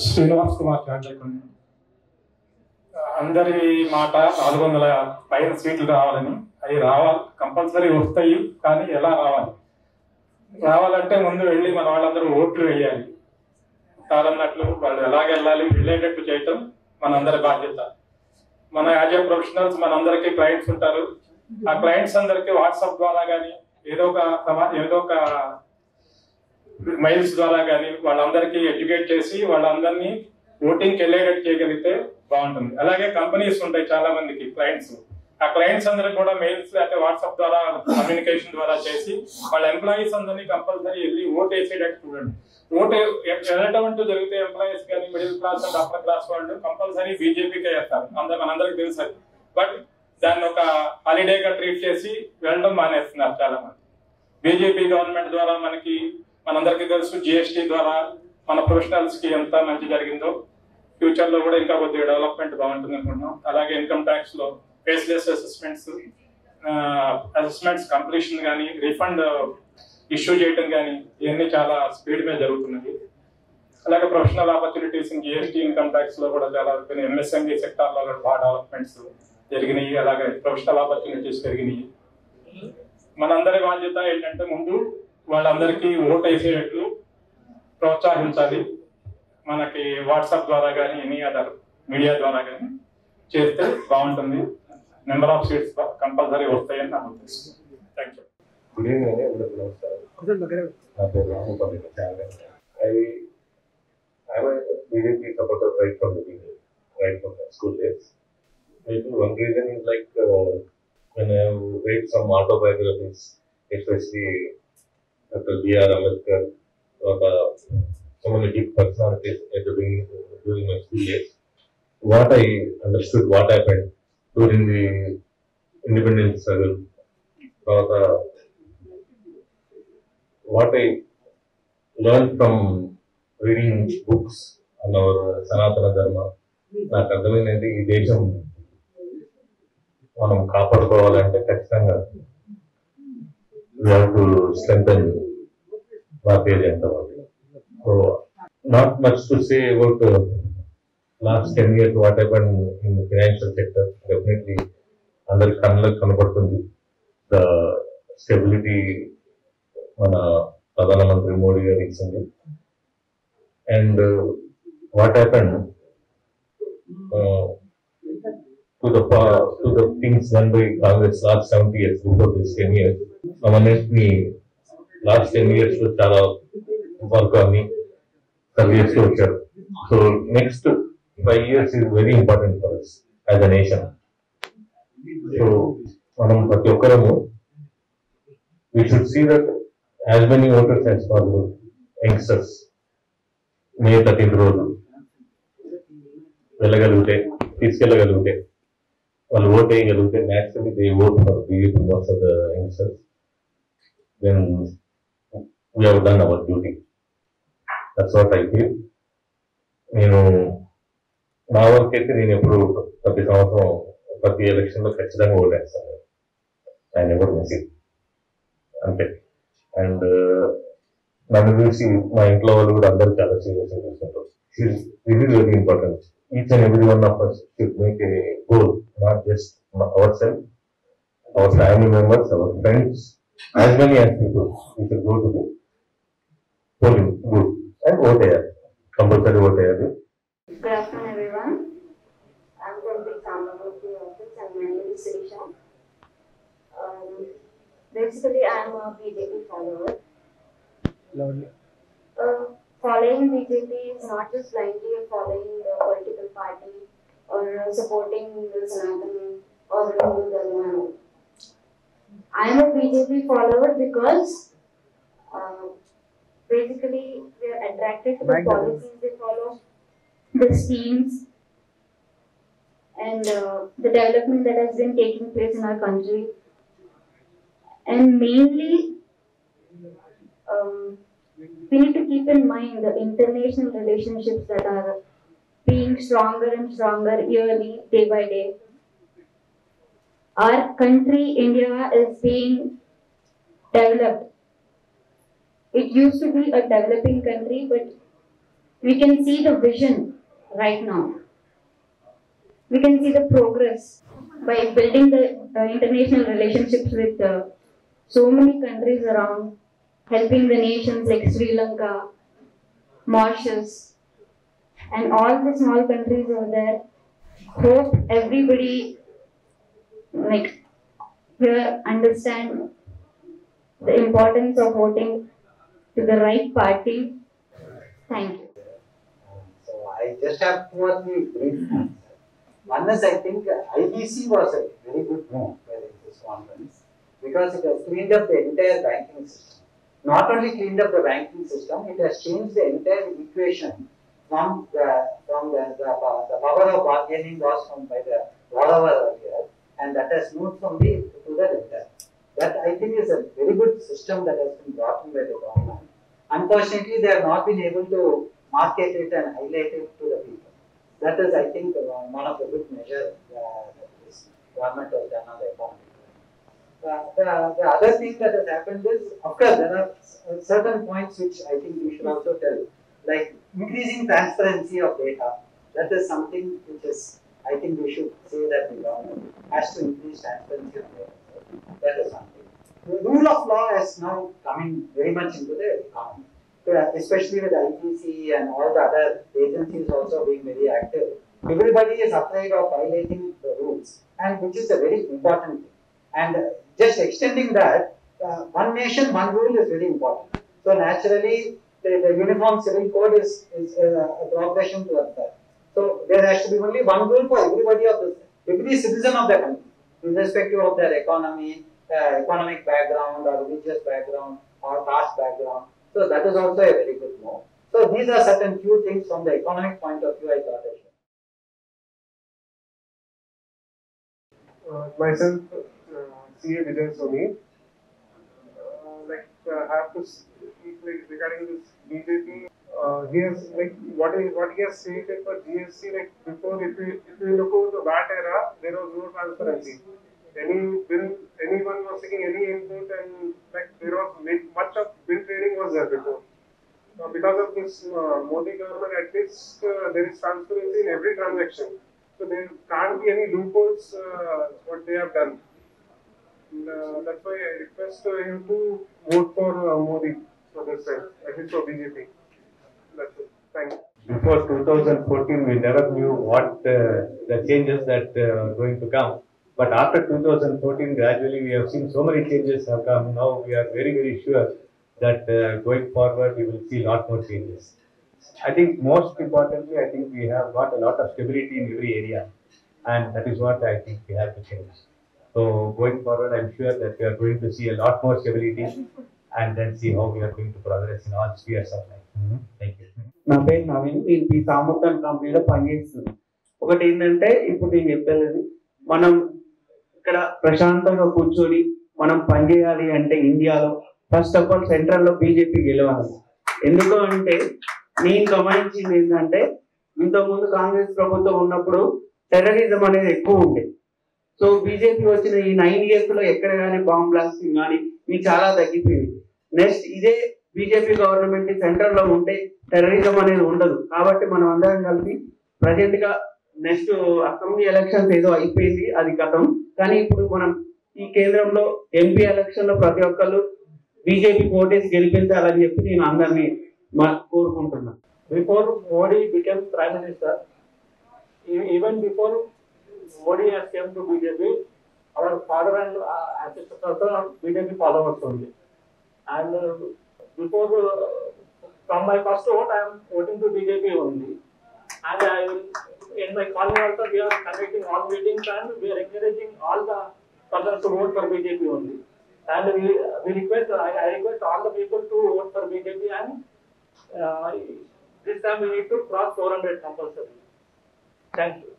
శ్రీనివాస్ కుమార్ చాట్లేకుండా అందరి మాట 400 పైన సీట్లు రావాలని, అవి రావాలి, కంపల్సరీ వస్తాయి. కానీ ఎలా రావాలంటే ముందు వెళ్ళి మన వాళ్ళందరూ ఓట్లు వేయాలి. కాదన్నట్లు వాళ్ళు ఎలాగెళ్ళాలి, వెళ్ళేటట్టు చేయటం మనందరి బాధ్యత. మన యాజ్ ఏ ప్రొఫెషనల్స్ మనందరికీ క్లయింట్స్ ఉంటారు. ఆ క్లయింట్స్ అందరికీ వాట్సాప్ ద్వారా కానీ ఏదో ఒక మెయిల్స్ ద్వారా కానీ వాళ్ళందరికీ ఎడ్యుకేట్ చేసి వాళ్ళందరినీ ఓటింగ్కి వెళ్ళేటట్టు చేయగలిగితే బాగుంటుంది. అలాగే కంపెనీస్ ఉంటాయి చాలా మందికి క్లయింట్స్. ఆ క్లయింట్స్ అందరికి కూడా మెయిల్స్ లేకపోతే వాట్సాప్ ద్వారా కమ్యూనికేషన్ ద్వారా చేసి వాళ్ళ ఎంప్లాయీస్ అందరినీ కంపల్సరీ వెళ్ళి ఓటు వేసేటట్టు చూడండి. ఓటు వెళ్ళటం అంటూ జరిగితే ఎంప్లాయీస్ కానీ middle class and upper class వాళ్ళు కంపల్సరీ బీజేపీకే వేస్తారు. మనందరికి తెలుసు. బట్ దాన్ని ఒక హాలిడేగా ట్రీట్ చేసి వెళ్ళడం మానేస్తున్నారు చాలా మంది. బీజేపీ గవర్నమెంట్ ద్వారా మనందరికీ తెలుసు జిఎస్టీ ద్వారా మన ప్రొఫెషనల్స్ కి ఎంత మంచి జరిగిందో. ఫ్యూచర్ లో కూడా ఇంకా కొద్దిగా డెవలప్మెంట్ బాగుంటుంది అనుకుంటున్నాం. అలాగే ఇన్కమ్ ట్యాక్స్ లో ఫేస్లెస్ అసెస్మెంట్స్ కంప్లీషన్ కానీ రిఫండ్ ఇష్యూ చేయడం కానీ ఇవన్నీ చాలా స్పీడ్ మీద జరుగుతున్నది. అలాగే professional opportunities GST income tax లో కూడా చాలా ఎంఎస్ఎంఈ సెక్టార్ లో కూడా బాగా డెవలప్మెంట్స్ జరిగినాయి. అలాగే ప్రొఫెషనల్ ఆపర్చునిటీస్ పెరిగినాయి. మనందరి బాధ్యత ఏంటంటే ముందు వాళ్ళందరికీ ఓటు వేసేటట్లు ప్రోత్సహించాలి. మనకి వాట్సాప్ ద్వారా కానీ ఎనీ అదర్ మీడియా ద్వారా కానీ చేస్తే బాగుంటుంది. నెంబర్ ఆఫ్ సీట్స్ కంపల్సరీ వస్తాయని నాకు తెలుసు. Thank you. Good evening. నా పేరు Ramapalli. I'm a BJP supporter right from the beginning, right from the school days. Maybe one reason is like when I read some autobiographies, especially Dr. B.R. Ambedkar or so many big personalities at the beginning during my school days, what I understood what happened during the independence struggle, or what I learned from reading books on our Sanatana Dharma. నాకు అర్థమైనది ఈ దేశం మనం కాపాడుకోవాలంటే ఖచ్చితంగా we have to strengthen Bharatiya Janata party. So not much to say about last 10 years what happened in the financial sector. Definitely అందరి కళ్ళకు కనపడుతుంది the stability మన ప్రధానమంత్రి మోడీ గారు ఇచ్చింది. And what happened to the things done by Congress last 70 years before this 10 years. Someone last 10 years లో చాలా work అన్ని సర్వీస్ వచ్చారు. So next 5 years is very important for us as a nation. So మనం ప్రతి ఒక్కరము we should see that as many voters as possible, youngsters, May 13th రోజు వెళ్ళగలిగితే తీసుకెళ్ళగలిగితే వాళ్ళు ఓట్ వేయగలిగితే naturally they vote for BJP most of the youngsters. Then we have done our duty. That's what I feel. నేను నా work అయితే నేను ఎప్పుడు ప్రతి సంవత్సరం ప్రతి ఎలక్షన్లో ఖచ్చితంగా ఓట్ వేస్తాను. ఆయన ఎవరు మిస్ అంతే. అండ్ నన్ను చూసి మా ఇంట్లో వాళ్ళు కూడా అందరూ చాలా సీరియస్ చూస్తుంటారు. This is very important. Each and every one of us should make a goal, not just ourselves, our family members, our friends, as many as people. We should go to the polling booth and vote here. Compulsory vote here. Good afternoon, everyone. I'm from the Samamurthy office and my name is Sirisha. Basically, I'm a BJP follower. Following BJP is not just blindly following the political party or supporting the Sanatana or Hindu Dharma. I am a BJP follower because basically we are attracted to the policies they follow, the schemes, and the development that has been taking place in our country, and mainly we need to keep in mind the international relationships that are being stronger and stronger yearly, day by day. Our country, India, is being developed. It used to be a developing country, but we can see the vision right now. We can see the progress by building the international relationships with so many countries around, helping the nations like Sri Lanka, Mauritius, and all the small countries over there. Hope everybody like here understand the importance of voting to the right party. Thank you. So I just have 2 or 3 brief points. One is, I think IBC was a very good move in this conference because it has cleaned up the entire banking system. Not only cleaned up the banking system, it has changed the entire equation from the power of bargaining was from by the borrower earlier, and that has moved from the to the lender. That I think is a very good system that has been brought in by the government. Unfortunately, they have not been able to market it and highlight it to the people. That is, I think, one of the good measures that this government has done on the economy. The other thing that has happened is, of course, there are certain points which I think we should also tell, like increasing transparency of data. That is something which is, I think we should say that the government has to increase transparency of data. That is something. The rule of law is now coming very much into the economy, especially with ITC and all the other agencies also being very active. Everybody is afraid of violating the rules, and which is a very important thing. And just extending that, one nation, one rule is very important. So naturally, the uniform civil code is a progression towards that. So there has to be only one rule for everybody of this, every citizen of the country, irrespective of their economy, economic background or religious background or caste background. So that is also a very good move. So these are certain few things from the economic point of view I thought I should. Myself, CA Vijay Soni. Have to speak regarding this BJP. He has what he has stated for GST. Like before, if you look over the VAT era, there was no transparency. Any bill, anyone was taking any input, and there was much of bill trading was there before. Because of this Modi government, at least there is transparency in every transaction. So there can't be any loopholes what they have done. And, that's why I request you to vote for Modi for this time, at least for BJP. That's it. Thank you. Before 2014, we never knew what the changes that are going to come. But after 2014, gradually we have seen so many changes have come. Now we are very, very sure that going forward we will see a lot more changes. I think most importantly, I think we have got a lot of stability in every area, and that is what I think we have to change. So going forward, I'm sure that we are going to see a lot more stability, and then see how we are going to progress in all spheres of life. Thank you. నా పేరు నవీన్, నేను ఈ సామర్థ్యం కంపెనీలో పనిచేస్తున్నాను. ఒకటి ఏంటంటే ఇప్పుడు నేను చెప్పేది, మనం ఇక్కడ ప్రశాంతంగా కూర్చొని మనం పనిచేయాలి అంటే ఇండియాలో ఫస్ట్ ఆఫ్ ఆల్ సెంట్రల్లో బీజేపీ గెలవాలి. ఎందుకు అంటే నేను గమనించింది ఏంటంటే ఇంతకుముందు కాంగ్రెస్ ప్రభుత్వం ఉన్నప్పుడు టెర్రరిజం అనేది ఎక్కువ ఉండేది. సో బీజేపీ వచ్చిన ఈ 9 years లో ఎక్కడ కానీ బాంబ్ బ్లాస్టింగ్ కానీ ఇవి చాలా తగ్గిపోయింది. నెక్స్ట్ ఇదే బీజేపీ గవర్నమెంట్ సెంట్రల్లో ఉంటే టెర్రరిజం అనేది ఉండదు. కాబట్టి మనం అందరం కలిసి ప్రజెంట్ గా నెక్స్ట్ అసెంబ్లీ ఎలక్షన్స్ ఏదో అయిపోయింది, అది గతం. కానీ ఇప్పుడు మనం ఈ కేంద్రంలో ఎంపీ ఎలక్షన్ లో ప్రతి ఒక్కళ్ళు బీజేపీ ఓటేసి గెలిపించాలని చెప్పి నేను అందరినీ కోరుకుంటున్నాను. Before Modi became Prime Minister, even before Modi has came to BJP, our father and ancestors also are BJP followers only. And before, from my first vote, I am voting to BJP only. And I will, in my colony also, we are conducting all meetings and we are encouraging all the persons to vote for BJP only. And we request, I request all the people to vote for BJP, and this time we need to cross 400 compulsory. Thank you.